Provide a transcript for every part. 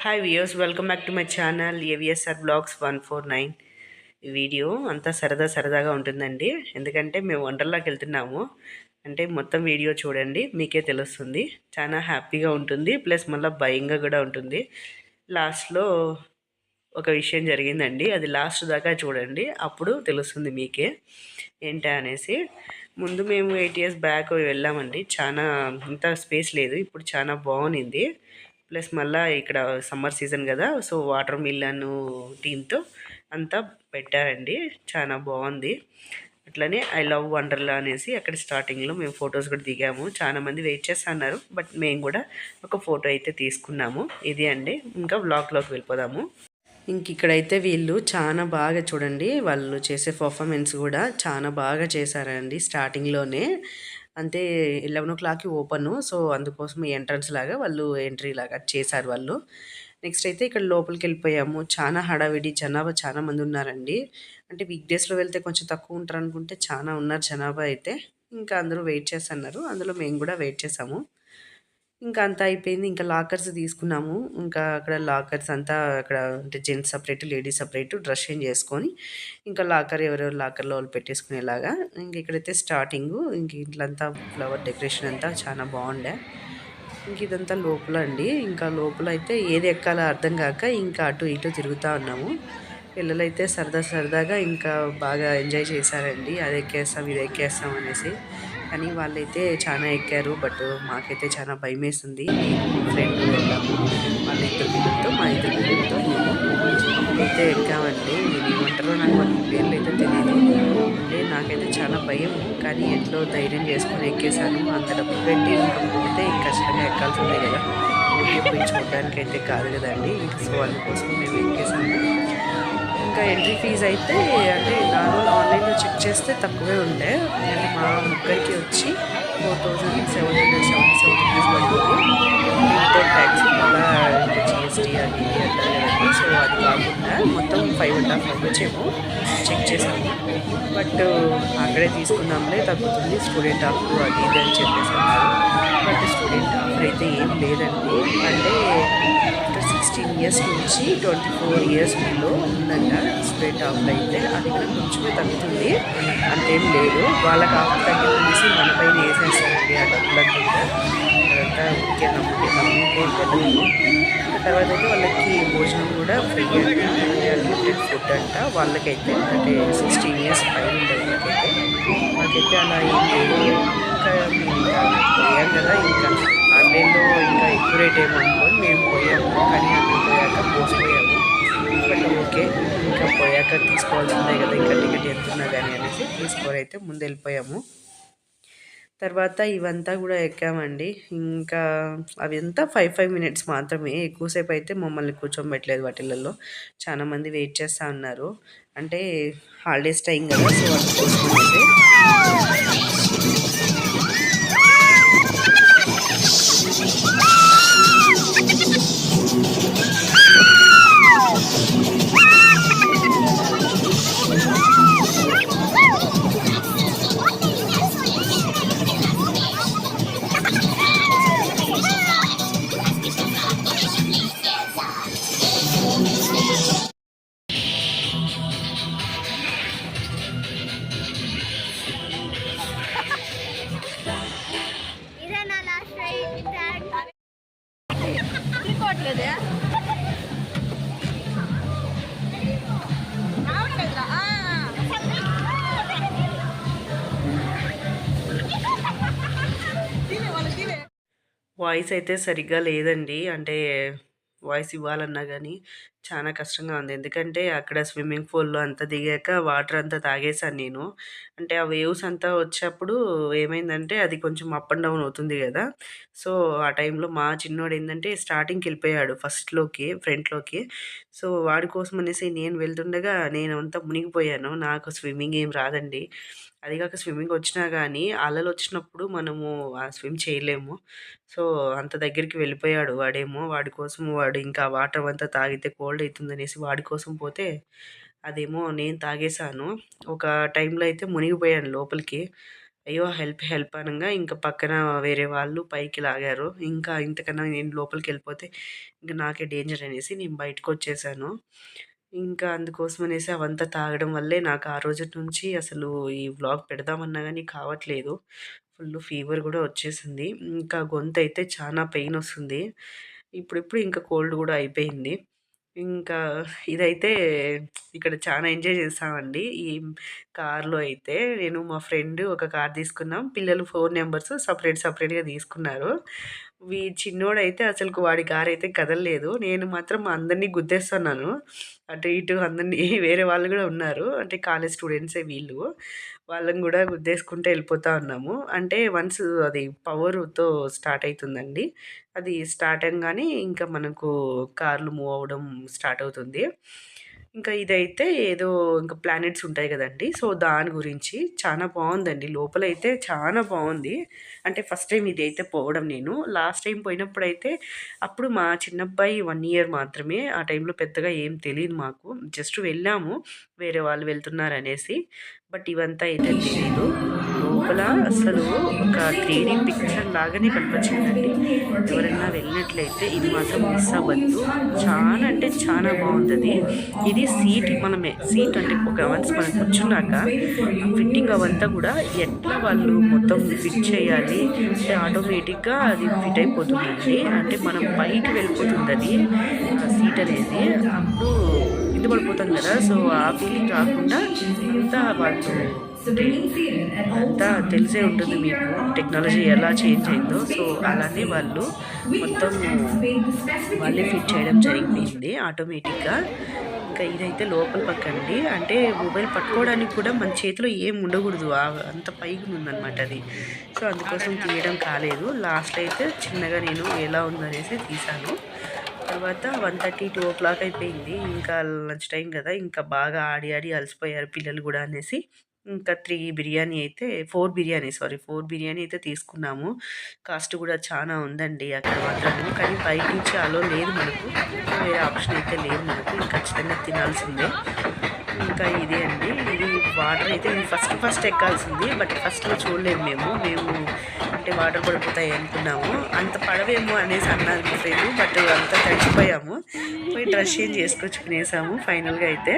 Hi viewers, welcome back to my channel AVSR blogs 149. ఈ video అంతా సరదాగా ఉంటుందండి. ఎందుకంటే మేము వండర్లాకి వెళ్తున్నాము. అంటే మొత్తం వీడియో చూడండి, మీకే తెలుస్తుంది. చాలా హ్యాపీగా ఉంటుంది, ప్లస్ మళ్ళీ భయంగా కూడా ఉంటుంది. లాస్ట్లో ఒక విషయం జరిగిందండి, అది లాస్ట్ దాకా చూడండి, అప్పుడు తెలుస్తుంది మీకే ఏంటా అనేసి. ముందు మేము 8 years బ్యాక్ వెళ్ళామండి. చాలా ఇంత స్పేస్ లేదు, ఇప్పుడు చాలా బాగుంది. ప్లస్ మళ్ళీ ఇక్కడ సమ్మర్ సీజన్ కదా, సో వాటర్ మిలన్ టీమ్తో అంతా పెట్టారండి. చాలా బాగుంది. అట్లనే ఐ లవ్ వండర్లా అనేసి అక్కడ స్టార్టింగ్లో మేము ఫొటోస్ కూడా దిగాము. చాలా మంది వెయిట్ చేస్తున్నారు, బట్ మేము కూడా ఒక ఫోటో అయితే తీసుకున్నాము. ఇది అండి, ఇంకా బ్లాగ్లోకి వెళ్ళిపోదాము. ఇంక ఇక్కడైతే వీళ్ళు చాలా బాగా చూడండి, వాళ్ళు చేసే పర్ఫార్మెన్స్ కూడా చాలా బాగా చేశారండి. స్టార్టింగ్లోనే అంటే 11 o'clockకి ఓపెను, సో అందుకోసం ఎంట్రన్స్ లాగా వాళ్ళు ఎంట్రీ లాగా చేశారు వాళ్ళు. నెక్స్ట్ అయితే ఇక్కడ లోపలికి వెళ్ళిపోయాము. చాలా హడావిడి, జనాభా చాలా మంది ఉన్నారండి. అంటే వీక్ డేస్లో వెళ్తే కొంచెం తక్కువ ఉంటారు అనుకుంటే చాలా ఉన్నారు జనాభా అయితే. ఇంకా అందరూ వెయిట్ చేస్తున్నారు, అందులో మేము కూడా వెయిట్ చేసాము. ఇంకా అంతా అయిపోయింది. ఇంకా లాకర్స్ తీసుకున్నాము. ఇంకా అక్కడ లాకర్స్ అంతా అక్కడ అంటే gents separate, ladies separate dress change చేసుకొని ఇంకా లాకర్ ఎవరెవరు లాకర్‌లో వాళ్ళు పెట్టేసుకునేలాగా. ఇంక ఇక్కడైతే స్టార్టింగు ఇంక ఇట్లంతా ఫ్లవర్ డెకరేషన్ అంతా చాలా బాగుండే. ఇంక ఇదంతా లోపల అండి. ఇంకా లోపల అయితే ఏది ఎక్కాలో అర్థం కాక ఇంకా అటు ఇటు తిరుగుతా ఉన్నాము. పిల్లలైతే సరదాగా ఇంకా బాగా ఎంజాయ్ చేశారండి. అది ఎక్కేస్తాం, ఇది ఎక్కేస్తాం అనేసి. కానీ వాళ్ళైతే చాలా ఎక్కారు, బట్ మాకైతే చాలా భయమేసింది. నేను మా ఫ్రెండ్ వెళ్ళాము, వాళ్ళ ఇద్దరు పిల్లలతో, మా ఇద్దరు పిల్లలతో అయితే ఎక్కామండి. నేను ఏమంటారో నాకు వాళ్ళ పేర్లు అయితే తెలియదు. అంటే నాకైతే చాలా భయం, కానీ ఎట్లో ధైర్యం చేసుకొని ఎక్కేసాను. అంత డబ్బు పెట్టి పోతే ఇంకా కష్టంగా ఎక్కాల్సిందే కదా, ఊరికే పోయి చూడడానికి అయితే కాదు కదండి. సో అందుకోసం మేము ఎక్కేసాము. ఇంకా ఎంట్రీ ఫీజు అయితే అంటే నార్మల్ ఆన్లైన్లో చెక్ చేస్తే తక్కువే ఉండే. అంటే మా ముగ్గురికి వచ్చి 4777 రూపీస్ పడుతుంది. దీంతో ట్యాక్సీ మళ్ళీ ఇంకా జిఎస్టీ అది ఇది అంటారు కదండి. సో అది కాకుండా మొత్తం 5.5 వచ్చేమో చెక్ చేసాము. బట్ అక్కడే తీసుకుందాంలే, తగ్గుతుంది స్టూడెంట్ ఆఫర్ అది ఇది అని చెప్పేసి అన్నారు. బట్ స్టూడెంట్ ఆఫర్ అయితే ఏం లేదండి. అంటే 16 years నుంచి 24 years బిలో ఉందంట స్టూడెంట్ ఆఫర్ అయితే. అది కూడా కొంచెమే తగ్గుతుంది, అంతేం లేదు. వాళ్ళకి ఆఫర్ తగ్గింది మన పైన వేసేస్తారండి ఆ డబ్బులంతా. అదంతా ఊరికే నమ్ముకే వెళ్ళదు. తర్వాత అయితే వాళ్ళకి భోజనం కూడా ఫ్రీ అంట, అంటే అన్లిమిటెడ్ ఫుడ్ అంట వాళ్ళకైతే. అంటే 16 years పైన ఉంటుంది వాళ్ళకైతే. మాకైతే అలా ఏం లేదు. ఇంకా మేము ఇంకా పోయాం కదా, ఇంకా ఆన్లైన్లో ఇంకా ఎక్కువ రేట్ ఏమో అనుకోని మేము పోయాము. కానీ అక్కడ పోయాక మోసపోయాము. బట్ ఓకే, ఇంకా పోయాక తీసుకోవాల్సిందే కదా, ఇంకా టికెట్ ఎంత ఉన్నా కానీ అనేసి తీసుకొని అయితే ముందు వెళ్ళిపోయాము. తర్వాత ఇవంతా కూడా ఎక్కామండి. ఇంకా అవి అంతా 5 మినిట్స్ మాత్రమే, ఎక్కువసేపు అయితే మమ్మల్ని కూర్చోబెట్టలేదు వాటిలలో. చాలా మంది వెయిట్ చేస్తూ ఉన్నారు. అంటే హాలిడేస్ టైం కదా, సో అందుకోసం అయితే. వాయిస్ అయితే సరిగ్గా లేదండి. అంటే వాయిస్ ఇవ్వాలన్నా కానీ చాలా కష్టంగా ఉంది. ఎందుకంటే అక్కడ స్విమ్మింగ్ పూల్‌లో అంతా దిగాక వాటర్ అంతా తాగేసాను నేను. అంటే ఆ వేవ్స్ అంతా వచ్చేప్పుడు ఏమైందంటే అది కొంచెం అప్ అండ్ డౌన్ అవుతుంది కదా, సో ఆ టైంలో మా చిన్నోడేందంటే స్టార్టింగ్‌కి వెళ్ళిపోయాడు ఫస్ట్‌లోకి, ఫ్రంట్‌లోకి. సో వాడి కోసం అనేసి నేను వెళ్తుండగా నేనంతా మునిగిపోయాను. నాకు స్విమ్మింగ్ ఏం రాదండి. అది కాక స్విమ్మింగ్ వచ్చినా కానీ అలలొచ్చినప్పుడు మనము స్విమ్ చేయలేము. సో అంత దగ్గరికి వెళ్ళిపోయాడు వాడేమో. వాడి కోసం వాడు ఇంకా వాటర్ అంతా తాగితే కోల్డ్ అవుతుందనేసి వాడి కోసం పోతే, అదేమో నేను తాగేసాను. ఒక టైంలో అయితే మునిగిపోయాను లోపలికి. అయ్యో హెల్ప్ హెల్ప్ అనగా ఇంకా పక్కన వేరే వాళ్ళు పైకి లాగారు. ఇంకా ఇంతకన్నా నేను లోపలికి వెళ్ళిపోతే ఇంకా నాకే డేంజర్ అనేసి నేను బయటకు వచ్చేసాను. ఇంకా అందుకోసం అనేసి అవంతా తాగడం వల్లే నాకు ఆ రోజటి నుంచి అసలు ఈ వ్లాగ్ పెడదామన్నా కానీ కావట్లేదు. ఫుల్ ఫీవర్ కూడా వచ్చేసింది. ఇంకా గొంతు అయితే చాలా పెయిన్ వస్తుంది. ఇప్పుడిప్పుడు ఇంకా కోల్డ్ కూడా అయిపోయింది. ఇంకా ఇదైతే ఇక్కడ చాలా ఎంజాయ్ చేసామండి. ఈ కార్‌లో అయితే నేను మా ఫ్రెండ్ ఒక కార్ తీసుకున్నాం. పిల్లలు 4 నంబర్స్ సెపరేట్‌గా తీసుకున్నారు. చిన్నోడైతే అసలుకు వాడి కారైతే కదలలేదు. నేను మాత్రం అందరిని గుద్దేస్తున్నాను. అటు ఇటు అందరిని వేరే వాళ్ళు కూడా ఉన్నారు. అంటే కాలేజ్ స్టూడెంట్సే వీళ్ళు. వాళ్ళని కూడా గుద్దేసుకుంటూ వెళ్ళిపోతా ఉన్నాము. అంటే వన్స్ అది పవర్‌తో స్టార్ట్ అయితుందండి. అది స్టార్ట్ అవ్వంగానే ఇంకా మనకు కార్లు మూవ్ అవ్వడం స్టార్ట్ అవుతుంది. ఇంకా ఇదైతే ఏదో ఇంకా ప్లానెట్స్ ఉంటాయి కదండీ! సో, దాని గురించి చాలా బావుందండి. లోపలైతే చాలా బావుంది. అంటే ఫస్ట్ టైమ్ ఇదైతే పోవడం నేను. లాస్ట్ టైం పోయినప్పుడైతే అప్పుడు మా చిన్నబ్బాయి 1 ఇయర్ మాత్రమే. ఆ టైంలో పెద్దగా ఏం తెలీదు మాకు. జస్ట్ వెళ్ళాము. వేరే వాళ్ళు వెళ్తున్నారనేసి. బట్ ఇవంతా అయితే తెలీదు. లోపల అసలు ఒక 3D పిక్చర్ లాగానే కనిపించిందండి. ఎవరైనా వెళ్ళినట్లయితే ఇది మాత్రం మిస్ అవ్వద్దు. చాలా అంటే చాలా బావుంటది. ఇది సీట్ అంటే ఒక వన్స్ మనం కూర్చున్నాక ఫిట్టింగ్ అవంతా కూడా ఎట్లా వాళ్ళు మొత్తం ఫిట్ చేయాలి అంటే ఆటోమేటిక్‌గా అది ఫిట్ అయిపోతుందండి. అంటే మనం పైకి వెళ్ళిపోతుందది సీట్ అనేది. అప్పుడు కింద పడిపోతాం కదా! సో, ఆ ఫీలింగ్ రాకుండా అంతా వాళ్ళు అంతా తెలిసే ఉంటుంది మీకు టెక్నాలజీ ఎలా చేంజ్ అయిందో. సో, అలానే వాళ్ళు మొత్తం వాళ్ళే ఫిట్ చేయడం జరిగిపోయింది ఆటోమేటిక్‌గా. ఇంకా ఇదైతే లోపల పక్కండి. అంటే మొబైల్ పట్టుకోవడానికి కూడా మన చేతిలో ఏం ఉండకూడదు. అంత పైకి ఉందనమాట అది. సో, అందుకోసం తీయడం కాలేదు. లాస్ట్‌లో అయితే చిన్నగా నేను ఎలా ఉందనేసి తీశాను. తర్వాత 1:30, 2:00 అయిపోయింది. ఇంకా లంచ్ టైం కదా! ఇంకా బాగా ఆడి ఆడి అలసిపోయారు పిల్లలు కూడా అనేసి ఇంకా 4 బిర్యానీ అయితే తీసుకున్నాము. కాస్ట్ కూడా చానా ఉందండి అక్కడ మాత్రము. కానీ బయట నుంచి అలో లేదు మనకు. వేరే ఆప్షన్ అయితే లేదు మనకు. ఖచ్చితంగా తినాల్సిందే. ఇంకా ఇదే అండి. ఇది వాటర్ అయితే ఇది ఫస్ట్ ఎక్కాల్సింది. బట్ ఫస్ట్‌లో చూడలేదు మేము. అంటే వాటర్ పడిపోతాయి అనుకున్నాము. అంత పడవేమో అనేసి అన్నారు మా ఫ్రెండ్. బట్ అంతా తడిచిపోయాము. పోయి డ్రెస్ చేంజ్ చేసుకొచ్చుకునేసాము ఫైనల్‌గా అయితే.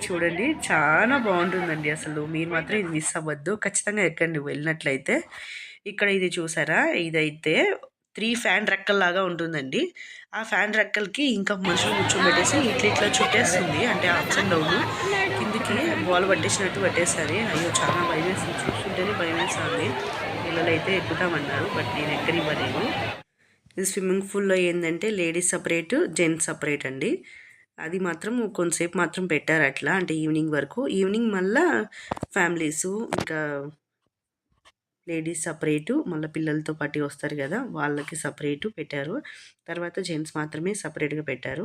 చూడండి చాలా బాగుంటుందండి. అసలు మీరు మాత్రం ఇది మిస్ అవ్వద్దు. ఖచ్చితంగా ఎక్కండి వెళ్ళినట్లయితే. ఇక్కడ ఇది చూసారా? ఇదైతే 3 ఫ్యాన్ రెక్కల్లాగా ఉంటుందండి. ఆ ఫ్యాన్ రెక్కలకి ఇంకా మనుషులు కూర్చోబెట్టేసి ఇట్లా చుట్టేస్తుంది. అంటే అప్స్ అండ్ డౌన్ కిందికి బాల్ పట్టేసినట్టు పట్టేస్తుంది. అయ్యో చాలా భయమేస్తుంది. చూస్తుంటేనే భయమేస్తుంది. పిల్లలైతే ఎక్కుతామన్నారు. బట్ నేను ఎక్కనివ్వలేదు. ఇది స్విమ్మింగ్ పూల్‌లో ఏందంటే లేడీస్ సెపరేట్, జెంట్స్ సెపరేట్ అండి. అది మాత్రం కొంతసేపు మాత్రం పెట్టారు అట్లా. అంటే ఈవినింగ్ వరకు. ఈవినింగ్ మళ్ళా ఫ్యామిలీసు ఇంకా లేడీస్ సపరేటు, మళ్ళీ పిల్లలతో పాటు వస్తారు కదా వాళ్ళకి సపరేటు పెట్టారు. తర్వాత జెంట్స్ మాత్రమే సపరేట్‌గా పెట్టారు.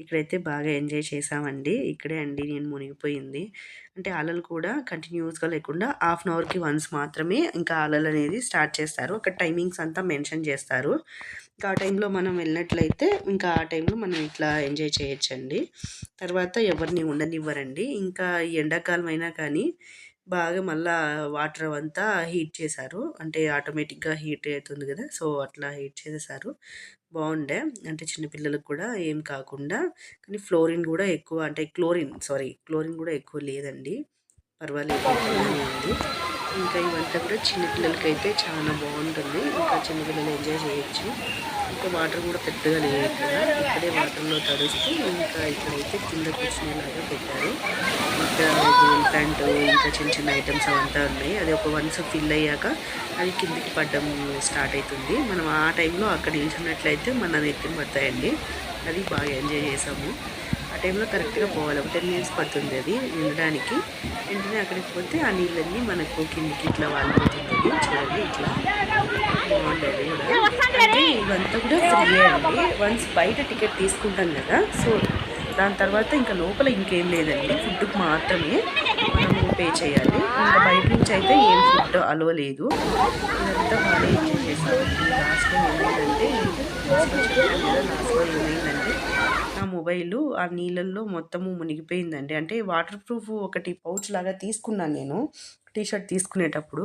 ఇక్కడైతే బాగా ఎంజాయ్ చేశామండి. ఇక్కడే అండి నేను మునిగిపోయింది. అంటే అలలు కూడా కంటిన్యూస్‌గా లేకుండా హాఫ్ అన్ అవర్‌కి వన్స్ మాత్రమే ఇంకా అలలు అనేది స్టార్ట్ చేస్తారు. అక్కడ టైమింగ్స్ అంతా మెన్షన్ చేస్తారు. ఇంకా ఆ టైంలో మనం వెళ్ళినట్లయితే ఇంకా ఆ టైంలో మనం ఇట్లా ఎంజాయ్ చేయొచ్చండి. తర్వాత ఎవరిని ఉండనివ్వరండి. ఇంకా ఈ ఎండాకాలం అయినా కానీ బాగా మళ్ళా వాటర్ అవంతా హీట్ చేశారు. అంటే ఆటోమేటిక్‌గా హీట్ అవుతుంది కదా! సో, అట్లా హీట్ చేసేసారు. బాగుండే. అంటే చిన్న పిల్లలకి కూడా ఏం కాకుండా. కానీ ఫ్లోరిన్ కూడా ఎక్కువ అంటే క్లోరిన్ కూడా ఎక్కువ లేదండి. పర్వాలేదు బాగానే ఉంది. ఇంకా ఇవంతా కూడా చిన్న పిల్లలకైతే చాలా బాగుంటుంది. ఇంకా చిన్న పిల్లలు ఎంజాయ్ చేయొచ్చు. ఇంకా వాటర్ కూడా పెద్దగా లేదు ఇక్కడ. ఇక్కడే వాటర్‌లో తడుస్తూ ఇంకా ఇక్కడైతే కింద కూర్చునేలాగా పెట్టారు. ఇంకా గోల్ ప్యాంట్ ఇంకా చిన్న చిన్న ఐటమ్స్ అవంతా ఉన్నాయి. అది ఒక వన్స్ ఫిల్ అయ్యాక అది కిందికి పడడం స్టార్ట్ అవుతుంది. మనం ఆ టైంలో అక్కడ నిల్చున్నట్లయితే మన నెత్తిన పడతాయండి. అది బాగా ఎంజాయ్ చేసాము. ఆ టైంలో కరెక్ట్‌గా పోవాలి. ఒక 10 మినిట్స్ పడుతుంది అది నిండడానికి. వెంటనే అక్కడికి పోతే ఆ నీళ్ళన్నీ మనకు కిందికి ఇట్లా వాలిపోతుంది. చూడండి ఇట్లా బాగుండేది కూడా. అంటే ఇవంతా కూడా ఫ్రీయే అండి. వన్స్ బయట టికెట్ తీసుకుంటాం కదా! సో, దాని తర్వాత ఇంకా లోపల ఇంకేం లేదండి. ఫుడ్‌కి మాత్రమే మనము పే చేయాలి. ఇంకా బయట నుంచి అయితే ఏం ఫుడ్ అలో లేదు. ఇదంతా బాగా ఎంజాయ్ చేసామండి. లాస్ట్‌లో ఏమైందంటే సో చెప్పాను కదా లాస్ట్లో ఏమైందంటే నా మొబైలు ఆ నీళ్ళల్లో మొత్తము మునిగిపోయిందండి. అంటే వాటర్ ప్రూఫ్ ఒకటి పౌచ్ లాగా తీసుకున్నాను నేను టీ షర్ట్ తీసుకునేటప్పుడు.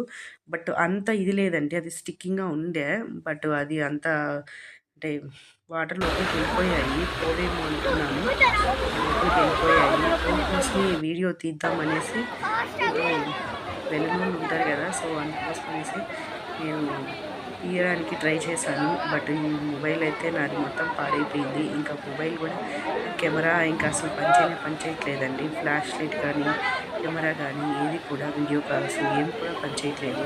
బట్ అంత ఇది లేదండి. అది స్టిక్కింగ్‌గా ఉండే. బట్ అది అంత అంటే వాటర్ లోపలికి వెళ్ళిపోయాయి. పోవేమో అనుకున్నాను. లోపలికి వెళ్ళిపోయాయి. ఫోన్ కోసమే వీడియో తీద్దామనేసి అంటే వెళ్ళినోళ్ళు ఉంటారు కదా! సో అందుకోసం అనేసి నేను తీయడానికి ట్రై చేశాను. బట్ ఈ మొబైల్ అయితే నాది మొత్తం పాడైపోయింది. ఇంకా మొబైల్ కూడా కెమెరా ఇంకా అసలు పనిచేయట్లేదండి. ఫ్లాష్ లైట్ కానీ, కెమెరా కానీ ఏది కూడా వీడియో కాల్స్ ఏవి కూడా పనిచేయట్లేదు.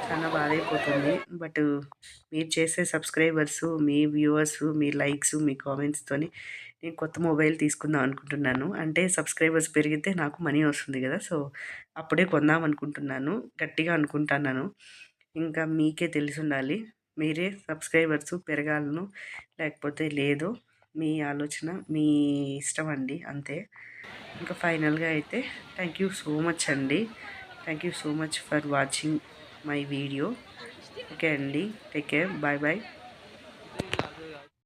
చాలా బాధైపోతుంది. బట్ మీరు చేసే సబ్స్క్రైబర్సు, మీ వ్యూవర్సు, మీ లైక్స్, మీ కామెంట్స్‌తోని నేను కొత్త మొబైల్ తీసుకుందాం అనుకుంటున్నాను. అంటే సబ్స్క్రైబర్స్ పెరిగితే నాకు మనీ వస్తుంది కదా! సో అప్పుడే కొందాం అనుకుంటున్నాను. గట్టిగా అనుకుంటున్నాను. ఇంకా మీకే తెలిసుండాలి. మీరే సబ్స్క్రైబర్స్ పెరగాలనో లేకపోతే లేదో మీ ఆలోచన, మీ ఇష్టం అండి అంతే. ఇంకా ఫైనల్‌గా అయితే థ్యాంక్ యూ సో మచ్ అండి. Thank you so much for watching my video. Okay అండి. Take care. Bye bye.